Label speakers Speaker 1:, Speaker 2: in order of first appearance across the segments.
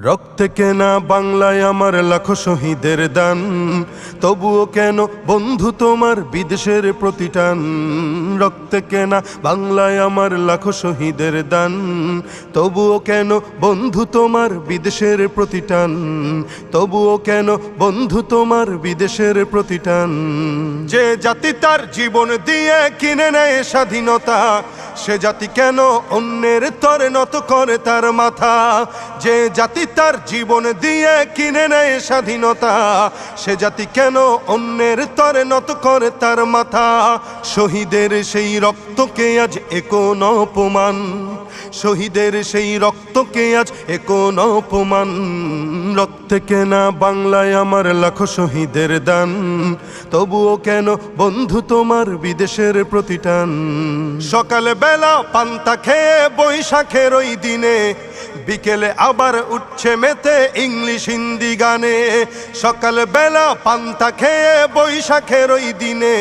Speaker 1: রক্তে কেনা বাংলায় আমার লাখো শহীদের দান, তবুও কেন বন্ধু তোমার বিদেশের প্রতিটান। রক্তে কেনা বাংলায় আমার লাখো শহীদের দান, তবুও কেন বন্ধু তোমার বিদেশের প্রতিটান। তবুও কেন বন্ধু তোমার বিদেশের প্রতিটান। যে জাতি তার জীবন দিয়ে কিনে নেয় স্বাধীনতা, সে জাতি কেন অন্যের তরে নত করে তার মাথা। যে জাতি তার জীবন দিয়ে কিনে নেয় স্বাধীনতা, সে জাতি কেন অন্যের তরে নত করে তার মাথা। শহীদের সেই রক্তকে আজ কোন অপমান, শহীদের সেই রক্তকে আজ কোন অপমান। রক্তে কেনা বাংলায় আমার লাখো শহীদের দান, তবুও কেন বন্ধু তোমার বিদেশের প্রতিটান। সকালে বেলা পান্তা খেয়ে বৈশাখের ওই দিনে, বিকেলে আবার উঠছে মেতে ইংলিশ হিন্দি গানে। সকালে বেলা পান্তা খেয়ে বৈশাখের ওই দিনে,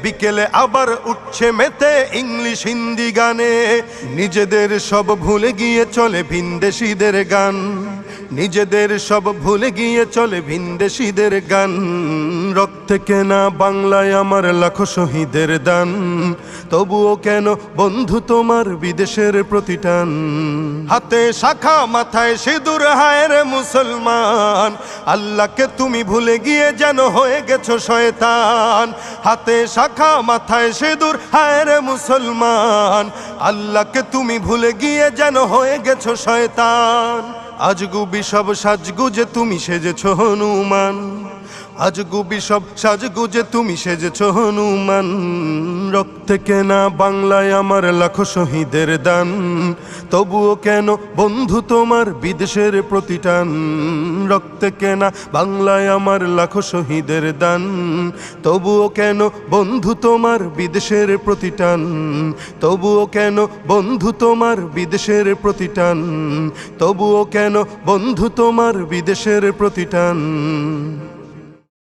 Speaker 1: বিকেলে আবার উঠছে মেতে ইংলিশ হিন্দি গানে। নিজেদের সব ভুলে গিয়ে চলে ভিনদেশীদের গান, নিজেদের সব ভুলে গিয়ে চলে ভিনদেশীদের গান। রক্তে কেনা বাংলায় আমার লাখো শহীদের দান, তবুও কেন বন্ধু তোমার বিদেশের প্রতিটান। হাতে শাখা মাথায় সিঁদুর, হায় রে মুসলমান, আল্লাহকে তুমি ভুলে গিয়ে যেন হয়ে গেছো শয়তান। হাতে শাখা মাথায় সিঁদুর, হায় রে মুসলমান, আল্লাহকে তুমি ভুলে গিয়ে যেন হয়ে গেছো শয়তান। আজগুবি সব সাজগুজে তুমি সেজেছো হনুমান, আজগুবি সব সাজগুজে তুমি সেজেছো হনুমান। রক্তে কেনা বাংলায় আমার লাখো শহীদের দান, তবুও কেন বন্ধু তোমার বিদেশের প্রতিটান। রক্তে কেনা বাংলায় আমার লাখো শহীদের দান, তবুও কেন বন্ধু তোমার বিদেশের প্রতিটান। তবুও কেন বন্ধু তোমার বিদেশের প্রতিটান। তবুও কেন বন্ধু তোমার বিদেশের প্রতিটান।